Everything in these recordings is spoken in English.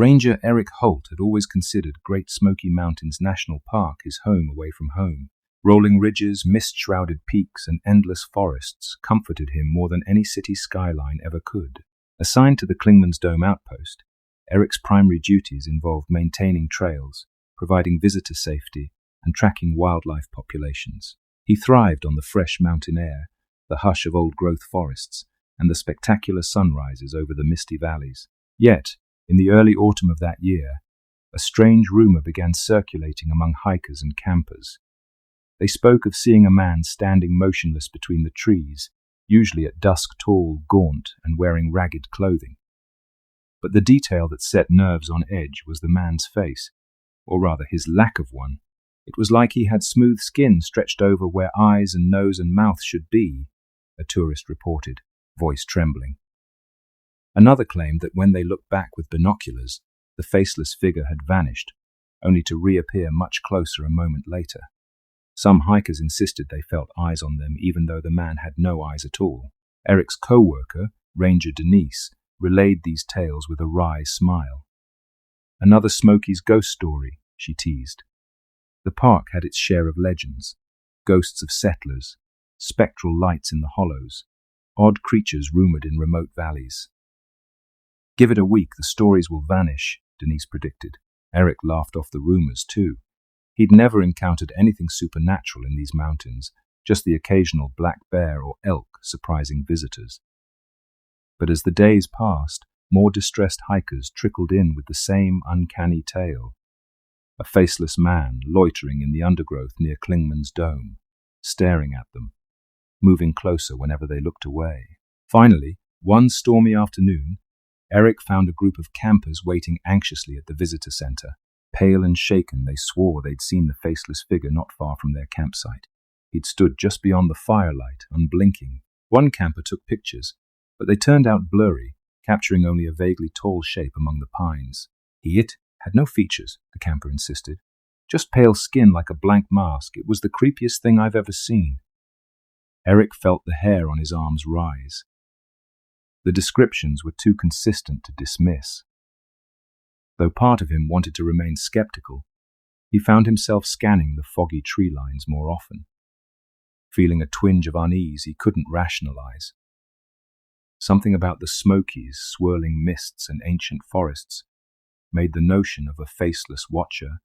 Ranger Eric Holt had always considered Great Smoky Mountains National Park his home away from home. Rolling ridges, mist-shrouded peaks, and endless forests comforted him more than any city skyline ever could. Assigned to the Clingman's Dome outpost, Eric's primary duties involved maintaining trails, providing visitor safety, and tracking wildlife populations. He thrived on the fresh mountain air, the hush of old-growth forests, and the spectacular sunrises over the misty valleys. Yet, in the early autumn of that year, a strange rumor began circulating among hikers and campers. They spoke of seeing a man standing motionless between the trees, usually at dusk tall, gaunt, and wearing ragged clothing. But the detail that set nerves on edge was the man's face, or rather his lack of one. It was like he had smooth skin stretched over where eyes and nose and mouth should be, a tourist reported, voice trembling. Another claimed that when they looked back with binoculars, the faceless figure had vanished, only to reappear much closer a moment later. Some hikers insisted they felt eyes on them even though the man had no eyes at all. Eric's co-worker, Ranger Denise, relayed these tales with a wry smile. Another Smoky's ghost story, she teased. The park had its share of legends, ghosts of settlers, spectral lights in the hollows, odd creatures rumored in remote valleys. Give it a week, the stories will vanish, Denise predicted. Eric laughed off the rumors too. He'd never encountered anything supernatural in these mountains, just the occasional black bear or elk surprising visitors. But as the days passed, more distressed hikers trickled in with the same uncanny tale. A faceless man loitering in the undergrowth near Clingman's Dome, staring at them, moving closer whenever they looked away. Finally, one stormy afternoon, Eric found a group of campers waiting anxiously at the visitor center. Pale and shaken, they swore they'd seen the faceless figure not far from their campsite. He'd stood just beyond the firelight, unblinking. One camper took pictures, but they turned out blurry, capturing only a vaguely tall shape among the pines. It had no features, the camper insisted. Just pale skin like a blank mask. It was the creepiest thing I've ever seen. Eric felt the hair on his arms rise. The descriptions were too consistent to dismiss. Though part of him wanted to remain skeptical, he found himself scanning the foggy tree lines more often. Feeling a twinge of unease he couldn't rationalize. Something about the Smokies, swirling mists and ancient forests made the notion of a faceless watcher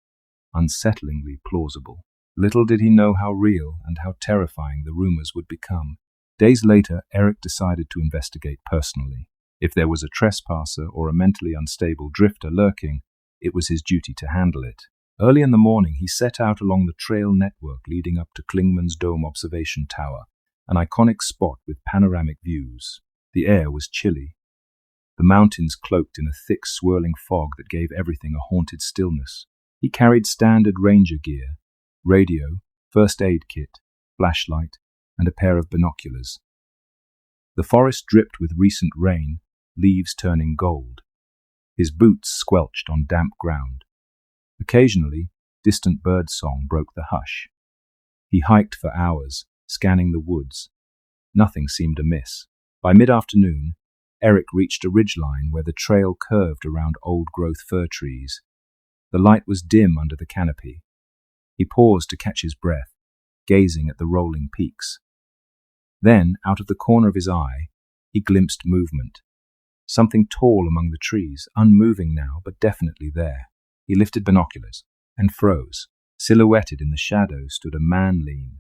unsettlingly plausible. Little did he know how real and how terrifying the rumors would become. Days later, Eric decided to investigate personally. If there was a trespasser or a mentally unstable drifter lurking, it was his duty to handle it. Early in the morning, he set out along the trail network leading up to Clingman's Dome Observation Tower, an iconic spot with panoramic views. The air was chilly, the mountains cloaked in a thick swirling fog that gave everything a haunted stillness. He carried standard ranger gear, radio, first aid kit, flashlight, and a pair of binoculars. The forest dripped with recent rain, leaves turning gold. His boots squelched on damp ground. Occasionally, distant bird song broke the hush. He hiked for hours, scanning the woods. Nothing seemed amiss. By mid-afternoon, Eric reached a ridgeline where the trail curved around old-growth fir trees. The light was dim under the canopy. He paused to catch his breath, gazing at the rolling peaks. Then, out of the corner of his eye, he glimpsed movement. Something tall among the trees, unmoving now, but definitely there. He lifted binoculars and froze. Silhouetted in the shadows stood a man lean,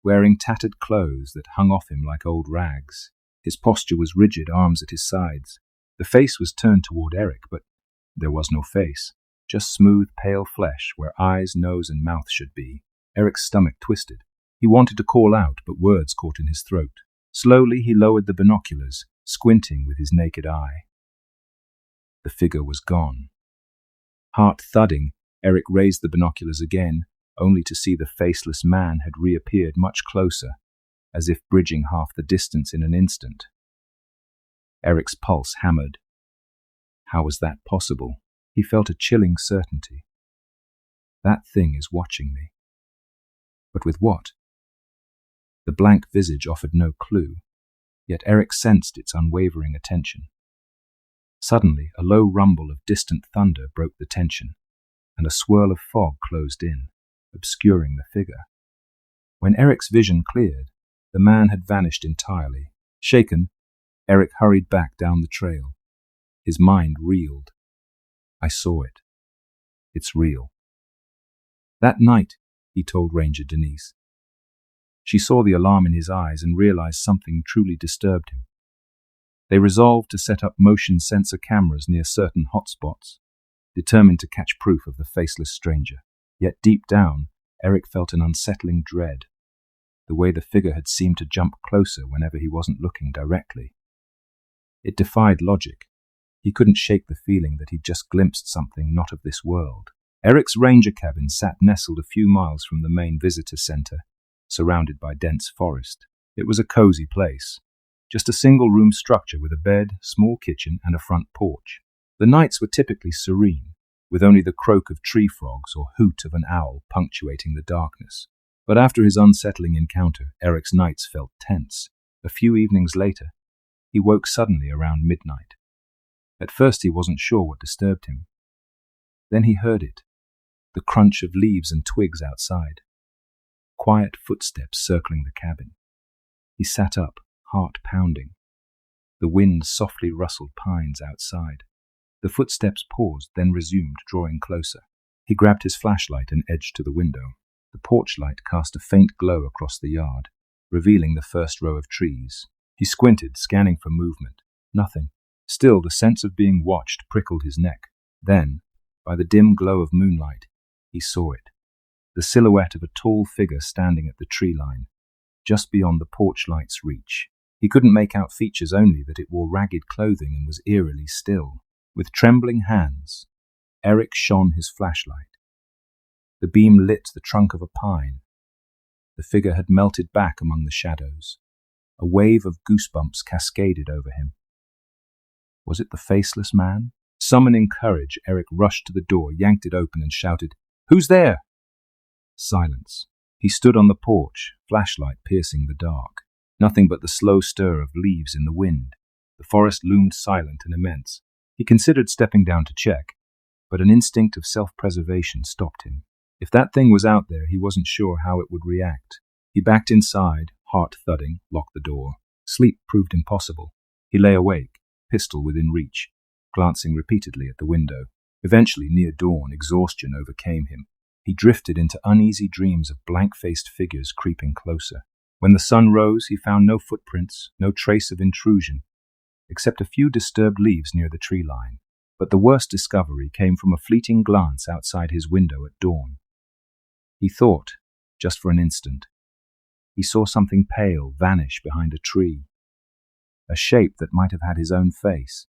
wearing tattered clothes that hung off him like old rags. His posture was rigid, arms at his sides. The face was turned toward Eric, but there was no face, just smooth, pale flesh where eyes, nose, and mouth should be. Eric's stomach twisted. He wanted to call out, but words caught in his throat. Slowly he lowered the binoculars, squinting with his naked eye. The figure was gone. Heart thudding, Eric raised the binoculars again, only to see the faceless man had reappeared much closer, as if bridging half the distance in an instant. Eric's pulse hammered. How was that possible? He felt a chilling certainty. That thing is watching me. But with what? The blank visage offered no clue, yet Eric sensed its unwavering attention. Suddenly, a low rumble of distant thunder broke the tension, and a swirl of fog closed in, obscuring the figure. When Eric's vision cleared, the man had vanished entirely. Shaken, Eric hurried back down the trail. His mind reeled. I saw it. It's real. That night, he told Ranger Denise. She saw the alarm in his eyes and realized something truly disturbed him. They resolved to set up motion sensor cameras near certain hotspots, determined to catch proof of the faceless stranger. Yet deep down, Eric felt an unsettling dread, the way the figure had seemed to jump closer whenever he wasn't looking directly. It defied logic. He couldn't shake the feeling that he'd just glimpsed something not of this world. Eric's ranger cabin sat nestled a few miles from the main visitor center, surrounded by dense forest. It was a cozy place, just a single-room structure with a bed, small kitchen, and a front porch. The nights were typically serene, with only the croak of tree frogs or hoot of an owl punctuating the darkness. But after his unsettling encounter, Eric's nights felt tense. A few evenings later, he woke suddenly around midnight. At first he wasn't sure what disturbed him. Then he heard it, the crunch of leaves and twigs outside. Quiet footsteps circling the cabin. He sat up, heart pounding. The wind softly rustled pines outside. The footsteps paused, then resumed, drawing closer. He grabbed his flashlight and edged to the window. The porch light cast a faint glow across the yard, revealing the first row of trees. He squinted, scanning for movement. Nothing. Still, the sense of being watched prickled his neck. Then, by the dim glow of moonlight, he saw it. The silhouette of a tall figure standing at the tree line, just beyond the porch light's reach. He couldn't make out features, only that it wore ragged clothing and was eerily still. With trembling hands, Eric shone his flashlight. The beam lit the trunk of a pine. The figure had melted back among the shadows. A wave of goosebumps cascaded over him. Was it the faceless man? Summoning courage, Eric rushed to the door, yanked it open, and shouted, "Who's there?" Silence. He stood on the porch, flashlight piercing the dark. Nothing but the slow stir of leaves in the wind. The forest loomed silent and immense. He considered stepping down to check, but an instinct of self-preservation stopped him. If that thing was out there, he wasn't sure how it would react. He backed inside, heart thudding, locked the door. Sleep proved impossible. He lay awake, pistol within reach, glancing repeatedly at the window. Eventually, near dawn, exhaustion overcame him. He drifted into uneasy dreams of blank-faced figures creeping closer. When the sun rose, he found no footprints, no trace of intrusion, except a few disturbed leaves near the tree line. But the worst discovery came from a fleeting glance outside his window at dawn. He thought, just for an instant, he saw something pale vanish behind a tree, a shape that might have had his own face.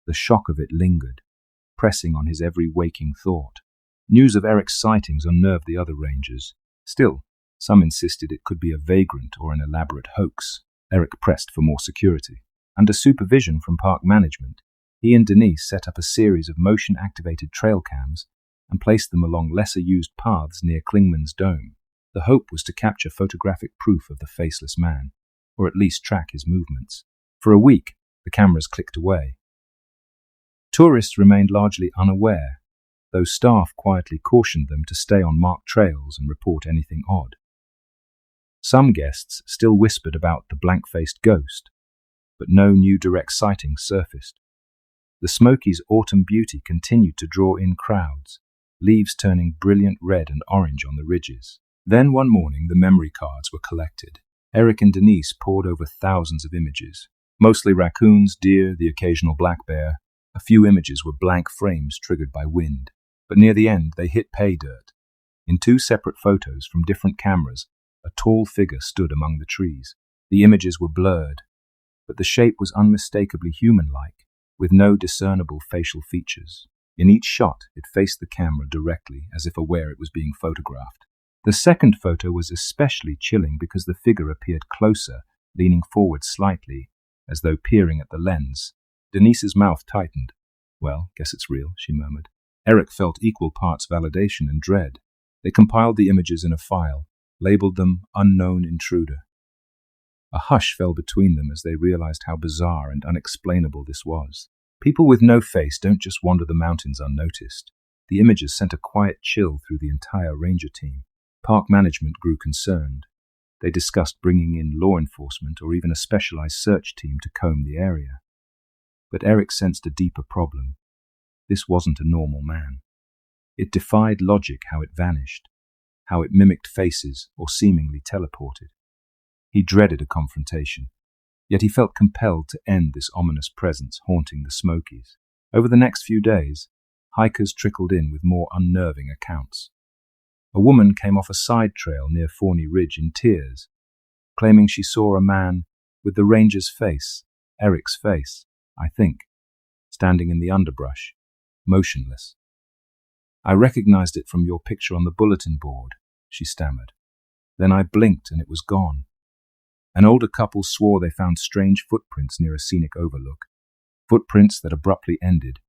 The shock of it lingered, pressing on his every waking thought. News of Eric's sightings unnerved the other rangers. Still, some insisted it could be a vagrant or an elaborate hoax. Eric pressed for more security. Under supervision from park management, he and Denise set up a series of motion-activated trail cams and placed them along lesser-used paths near Klingman's dome. The hope was to capture photographic proof of the faceless man, or at least track his movements. For a week, the cameras clicked away. Tourists remained largely unaware, though staff quietly cautioned them to stay on marked trails and report anything odd. Some guests still whispered about the blank-faced ghost, but no new direct sightings surfaced. The Smoky's autumn beauty continued to draw in crowds, leaves turning brilliant red and orange on the ridges. Then one morning the memory cards were collected. Eric and Denise pored over thousands of images, mostly raccoons, deer, the occasional black bear. A few images were blank frames triggered by wind, but near the end they hit pay dirt. In two separate photos from different cameras, a tall figure stood among the trees. The images were blurred, but the shape was unmistakably human-like, with no discernible facial features. In each shot, it faced the camera directly, as if aware it was being photographed. The second photo was especially chilling because the figure appeared closer, leaning forward slightly, as though peering at the lens. Denise's mouth tightened. "Well, guess it's real," she murmured. Eric felt equal parts validation and dread. They compiled the images in a file, labeled them Unknown Intruder. A hush fell between them as they realized how bizarre and unexplainable this was. People with no face don't just wander the mountains unnoticed. The images sent a quiet chill through the entire ranger team. Park management grew concerned. They discussed bringing in law enforcement or even a specialized search team to comb the area. But Eric sensed a deeper problem. This wasn't a normal man. It defied logic how it vanished, how it mimicked faces or seemingly teleported. He dreaded a confrontation, yet he felt compelled to end this ominous presence haunting the Smokies. Over the next few days, hikers trickled in with more unnerving accounts. A woman came off a side trail near Forney Ridge in tears, claiming she saw a man with the ranger's face, Eric's face, I think, standing in the underbrush, motionless. "I recognized it from your picture on the bulletin board," she stammered. "Then I blinked and it was gone." An older couple swore they found strange footprints near a scenic overlook, footprints that abruptly ended,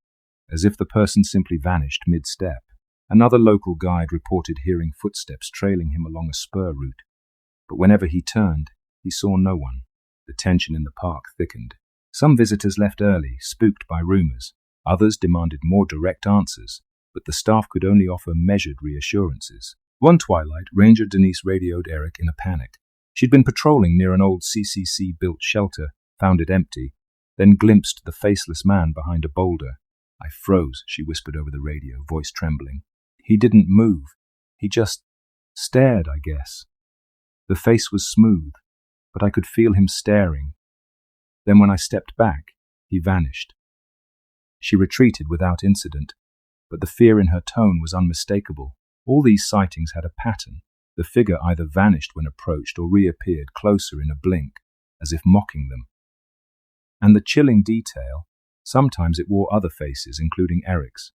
as if the person simply vanished mid-step. Another local guide reported hearing footsteps trailing him along a spur route, but whenever he turned, he saw no one. The tension in the park thickened. Some visitors left early, spooked by rumors. Others demanded more direct answers, but the staff could only offer measured reassurances. One twilight, Ranger Denise radioed Eric in a panic. She'd been patrolling near an old CCC-built shelter, found it empty, then glimpsed the faceless man behind a boulder. "I froze," she whispered over the radio, voice trembling. "He didn't move. He just stared, I guess. The face was smooth, but I could feel him staring. Then when I stepped back, he vanished." She retreated without incident, but the fear in her tone was unmistakable. All these sightings had a pattern. The figure either vanished when approached or reappeared closer in a blink, as if mocking them. And the chilling detail, sometimes it wore other faces, including Eric's.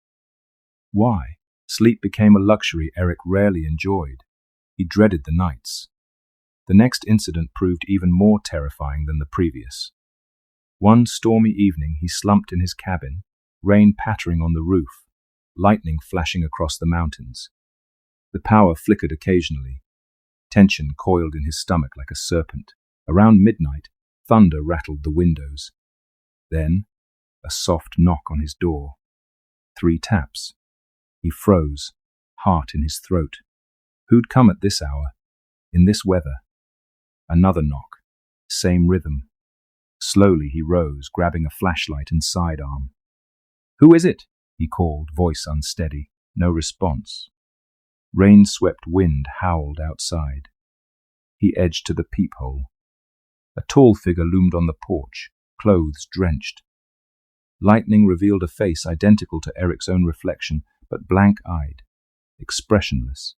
Why? Sleep became a luxury Eric rarely enjoyed. He dreaded the nights. The next incident proved even more terrifying than the previous. One stormy evening, he slumped in his cabin, rain pattering on the roof, lightning flashing across the mountains. The power flickered occasionally. Tension coiled in his stomach like a serpent. Around midnight, thunder rattled the windows. Then, a soft knock on his door. 3 taps. He froze, heart in his throat. Who'd come at this hour, in this weather? Another knock, same rhythm. Slowly he rose, grabbing a flashlight and sidearm. "Who is it?" he called, voice unsteady. No response. Rain-swept wind howled outside. He edged to the peephole. A tall figure loomed on the porch, clothes drenched. Lightning revealed a face identical to Eric's own reflection, but blank-eyed, expressionless.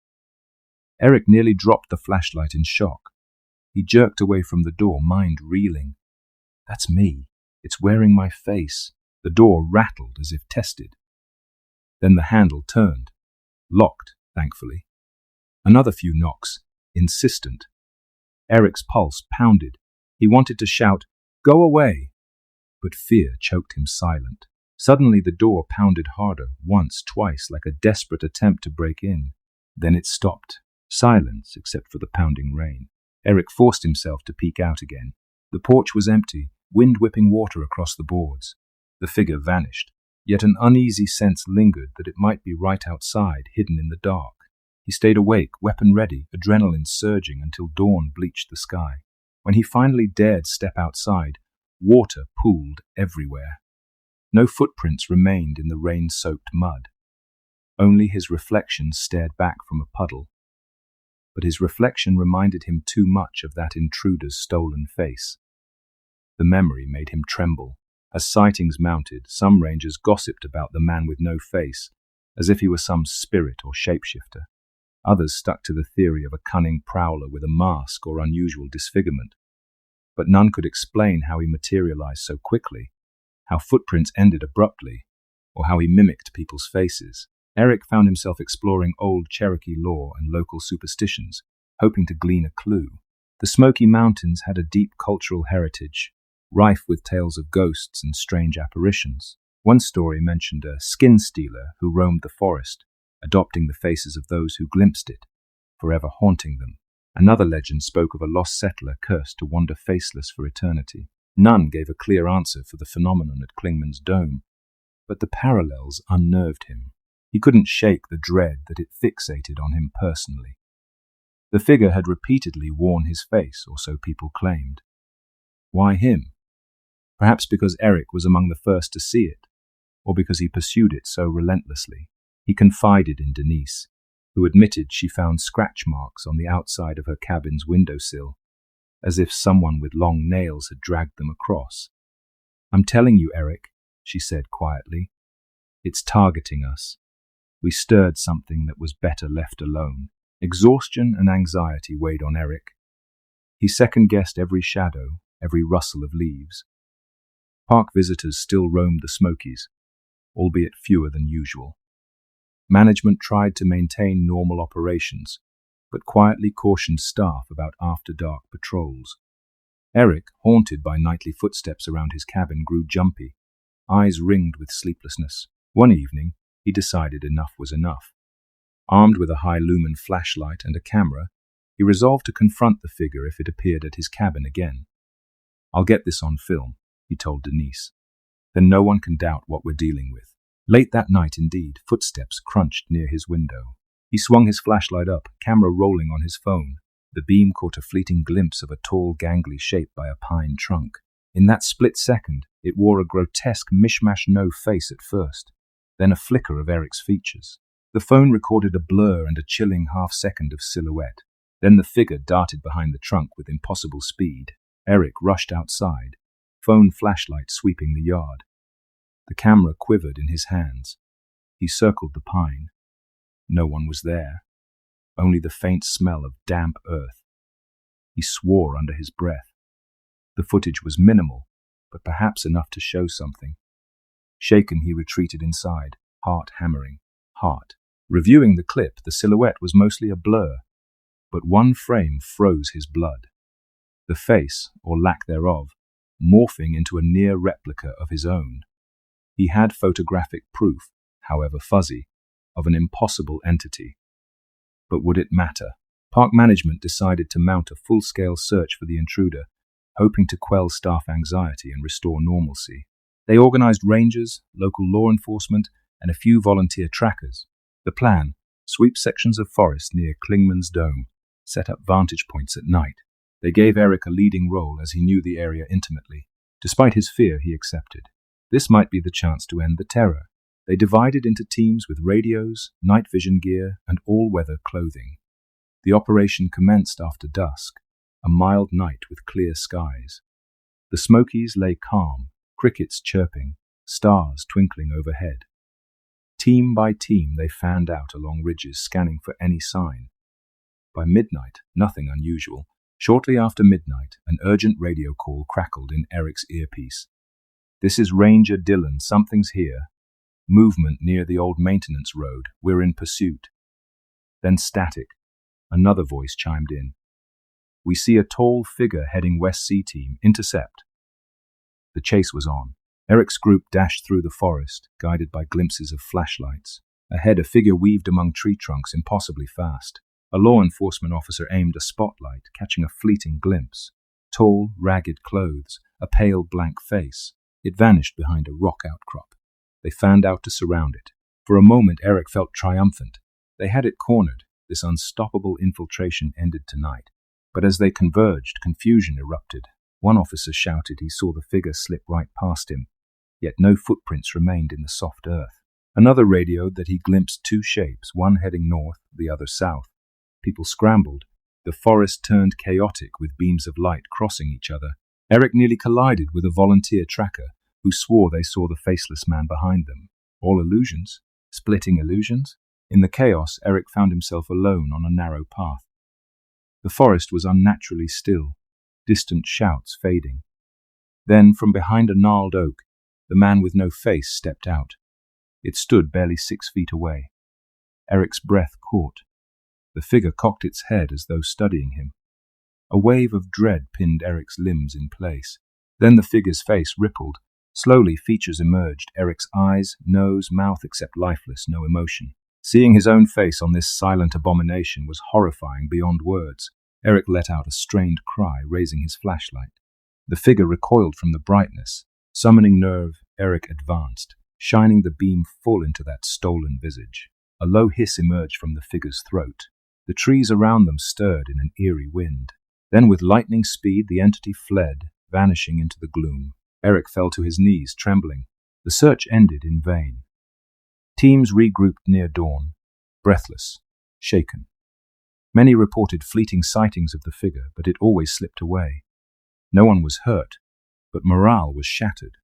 Eric nearly dropped the flashlight in shock. He jerked away from the door, mind reeling. "That's me. It's wearing my face." The door rattled as if tested. Then the handle turned. Locked, thankfully. Another few knocks, insistent. Eric's pulse pounded. He wanted to shout, "Go away!" But fear choked him silent. Suddenly the door pounded harder, once, twice, like a desperate attempt to break in. Then it stopped. Silence, except for the pounding rain. Eric forced himself to peek out again. The porch was empty, wind whipping water across the boards. The figure vanished, yet an uneasy sense lingered that it might be right outside, hidden in the dark. He stayed awake, weapon ready, adrenaline surging until dawn bleached the sky. When he finally dared step outside, water pooled everywhere. No footprints remained in the rain-soaked mud. Only his reflection stared back from a puddle. But his reflection reminded him too much of that intruder's stolen face. The memory made him tremble. As sightings mounted, some rangers gossiped about the man with no face, as if he were some spirit or shapeshifter. Others stuck to the theory of a cunning prowler with a mask or unusual disfigurement. But none could explain how he materialized so quickly, how footprints ended abruptly, or how he mimicked people's faces. Eric found himself exploring old Cherokee lore and local superstitions, hoping to glean a clue. The Smoky Mountains had a deep cultural heritage, rife with tales of ghosts and strange apparitions. One story mentioned a skin stealer who roamed the forest, adopting the faces of those who glimpsed it, forever haunting them. Another legend spoke of a lost settler cursed to wander faceless for eternity. None gave a clear answer for the phenomenon at Klingman's Dome, but the parallels unnerved him. He couldn't shake the dread that it fixated on him personally. The figure had repeatedly worn his face, or so people claimed. Why him? Perhaps because Eric was among the first to see it, or because he pursued it so relentlessly. He confided in Denise, who admitted she found scratch marks on the outside of her cabin's windowsill, as if someone with long nails had dragged them across. "I'm telling you, Eric," she said quietly. "It's targeting us." We stirred something that was better left alone. Exhaustion and anxiety weighed on Eric. He second-guessed every shadow, every rustle of leaves. Park visitors still roamed the Smokies, albeit fewer than usual. Management tried to maintain normal operations, but quietly cautioned staff about after-dark patrols. Eric, haunted by nightly footsteps around his cabin, grew jumpy, eyes ringed with sleeplessness. One evening, he decided enough was enough. Armed with a high-lumen flashlight and a camera, he resolved to confront the figure if it appeared at his cabin again. "I'll get this on film," he told Denise. "Then no one can doubt what we're dealing with." Late that night, indeed, footsteps crunched near his window. He swung his flashlight up, camera rolling on his phone. The beam caught a fleeting glimpse of a tall, gangly shape by a pine trunk. In that split second, it wore a grotesque mishmash no face at first, then a flicker of Eric's features. The phone recorded a blur and a chilling half-second of silhouette. Then the figure darted behind the trunk with impossible speed. Eric rushed outside, phone flashlight sweeping the yard. The camera quivered in his hands. He circled the pine. No one was there, only the faint smell of damp earth. He swore under his breath. The footage was minimal, but perhaps enough to show something. Shaken, he retreated inside, heart hammering. Heart. Reviewing the clip, the silhouette was mostly a blur, but one frame froze his blood. The face, or lack thereof, morphing into a near replica of his own. He had photographic proof, however fuzzy, of an impossible entity. But would it matter? Park management decided to mount a full-scale search for the intruder, hoping to quell staff anxiety and restore normalcy. They organized rangers, local law enforcement, and a few volunteer trackers. The plan: sweep sections of forest near Klingman's Dome, set up vantage points at night. They gave Eric a leading role as he knew the area intimately. Despite his fear, he accepted. This might be the chance to end the terror. They divided into teams with radios, night vision gear, and all-weather clothing. The operation commenced after dusk, a mild night with clear skies. The Smokies lay calm, crickets chirping, stars twinkling overhead. Team by team, they fanned out along ridges, scanning for any sign. By midnight, nothing unusual. Shortly after midnight, an urgent radio call crackled in Eric's earpiece. "This is Ranger Dillon. Something's here. Movement near the old maintenance road. We're in pursuit." Then static. Another voice chimed in. "We see a tall figure heading West Sea Team. Intercept." The chase was on. Eric's group dashed through the forest, guided by glimpses of flashlights. Ahead, a figure weaved among tree trunks impossibly fast. A law enforcement officer aimed a spotlight, catching a fleeting glimpse. Tall, ragged clothes, a pale blank face. It vanished behind a rock outcrop. They fanned out to surround it. For a moment, Eric felt triumphant. They had it cornered. This unstoppable infiltration ended tonight. But as they converged, confusion erupted. One officer shouted he saw the figure slip right past him, yet no footprints remained in the soft earth. Another radioed that he glimpsed two shapes, one heading north, the other south. People scrambled. The forest turned chaotic with beams of light crossing each other. Eric nearly collided with a volunteer tracker who swore they saw the faceless man behind them. All illusions? Splitting illusions? In the chaos, Eric found himself alone on a narrow path. The forest was unnaturally still, distant shouts fading. Then, from behind a gnarled oak, the man with no face stepped out. It stood barely 6 feet away. Eric's breath caught. The figure cocked its head as though studying him. A wave of dread pinned Eric's limbs in place. Then the figure's face rippled. Slowly, features emerged, Eric's eyes, nose, mouth except lifeless, no emotion. Seeing his own face on this silent abomination was horrifying beyond words. Eric let out a strained cry, raising his flashlight. The figure recoiled from the brightness. Summoning nerve, Eric advanced. shining the beam full into that stolen visage. A low hiss emerged from the figure's throat. The trees around them stirred in an eerie wind. Then with lightning speed the entity fled, vanishing into the gloom. Eric fell to his knees, trembling. The search ended in vain. Teams regrouped near dawn, breathless, shaken. Many reported fleeting sightings of the figure, but it always slipped away. No one was hurt, but morale was shattered.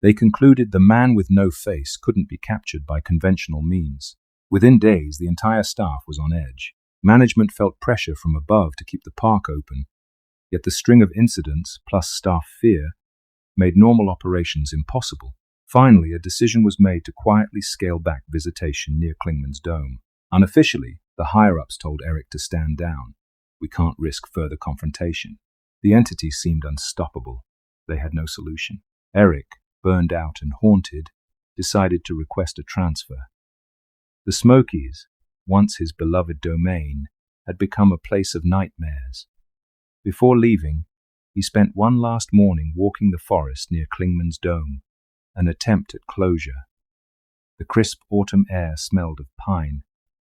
They concluded the man with no face couldn't be captured by conventional means. Within days, the entire staff was on edge. Management felt pressure from above to keep the park open, yet the string of incidents, plus staff fear, made normal operations impossible. Finally, a decision was made to quietly scale back visitation near Klingman's Dome. Unofficially, the higher-ups told Eric to stand down. We can't risk further confrontation. The entity seemed unstoppable. They had no solution. Eric, burned out and haunted, decided to request a transfer. The Smokies, once his beloved domain, had become a place of nightmares. Before leaving, he spent one last morning walking the forest near Klingman's Dome, an attempt at closure. The crisp autumn air smelled of pine.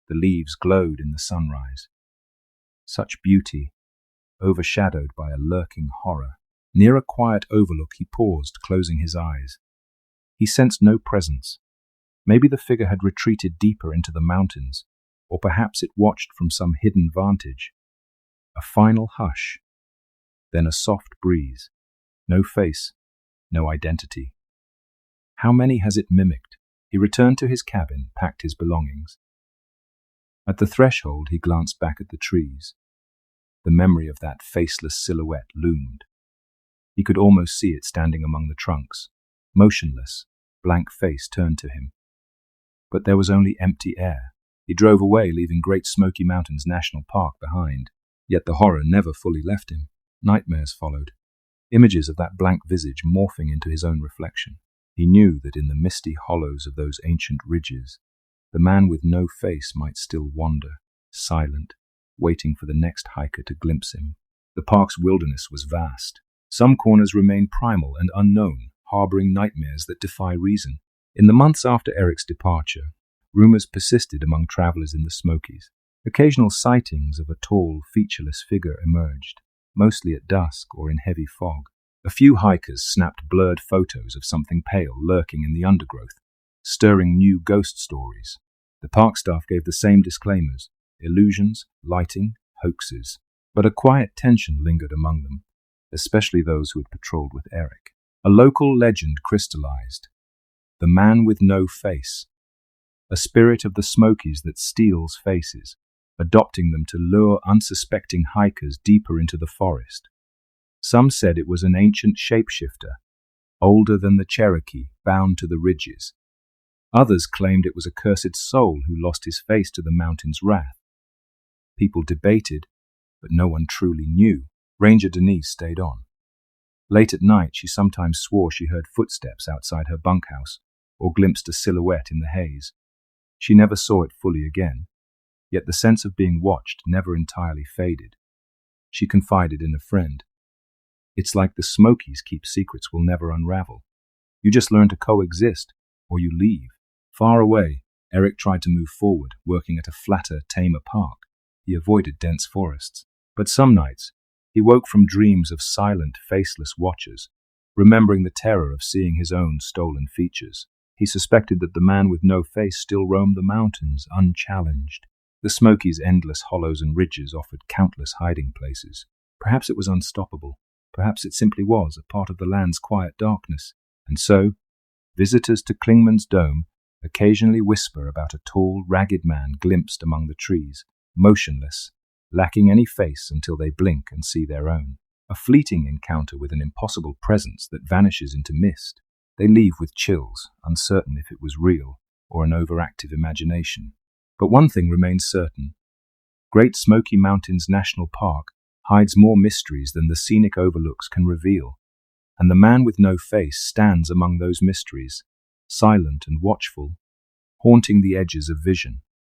The leaves glowed in the sunrise. Such beauty, overshadowed by a lurking horror. Near a quiet overlook he paused, closing his eyes. He sensed no presence. Maybe the figure had retreated deeper into the mountains, or perhaps it watched from some hidden vantage. A final hush, then a soft breeze. No face, no identity. How many has it mimicked? He returned to his cabin, packed his belongings. At the threshold he glanced back at the trees. The memory of that faceless silhouette loomed. He could almost see it standing among the trunks, motionless, blank face turned to him. But there was only empty air. He drove away, leaving Great Smoky Mountains National Park behind. Yet the horror never fully left him. Nightmares followed, images of that blank visage morphing into his own reflection. He knew that in the misty hollows of those ancient ridges, the man with no face might still wander, silent, waiting for the next hiker to glimpse him. The park's wilderness was vast. Some corners remained primal and unknown, harboring nightmares that defy reason. In the months after Eric's departure, rumors persisted among travelers in the Smokies. Occasional sightings of a tall, featureless figure emerged, mostly at dusk or in heavy fog. A few hikers snapped blurred photos of something pale lurking in the undergrowth, stirring new ghost stories. The park staff gave the same disclaimers: illusions, lighting, hoaxes. But a quiet tension lingered among them, especially those who had patrolled with Eric. A local legend crystallized: the man with no face, a spirit of the Smokies that steals faces, adopting them to lure unsuspecting hikers deeper into the forest. Some said it was an ancient shapeshifter, older than the Cherokee, bound to the ridges. Others claimed it was a cursed soul who lost his face to the mountain's wrath. People debated, but no one truly knew. Ranger Denise stayed on. Late at night, she sometimes swore she heard footsteps outside her bunkhouse or glimpsed a silhouette in the haze. She never saw it fully again, yet the sense of being watched never entirely faded. She confided in a friend. It's like the Smokies keep secrets we'll never unravel. You just learn to coexist, or you leave. Far away, Eric tried to move forward, working at a flatter, tamer park. He avoided dense forests. But some nights, he woke from dreams of silent, faceless watchers, remembering the terror of seeing his own stolen features. He suspected that the man with no face still roamed the mountains, unchallenged. The Smokies' endless hollows and ridges offered countless hiding places. Perhaps it was unstoppable. Perhaps it simply was a part of the land's quiet darkness. And so, visitors to Klingman's Dome occasionally whisper about a tall, ragged man glimpsed among the trees, motionless, lacking any face until they blink and see their own. A fleeting encounter with an impossible presence that vanishes into mist. They leave with chills, uncertain if it was real or an overactive imagination. But one thing remains certain. Great Smoky Mountains National Park hides more mysteries than the scenic overlooks can reveal, and the man with no face stands among those mysteries, silent and watchful, haunting the edges of vision.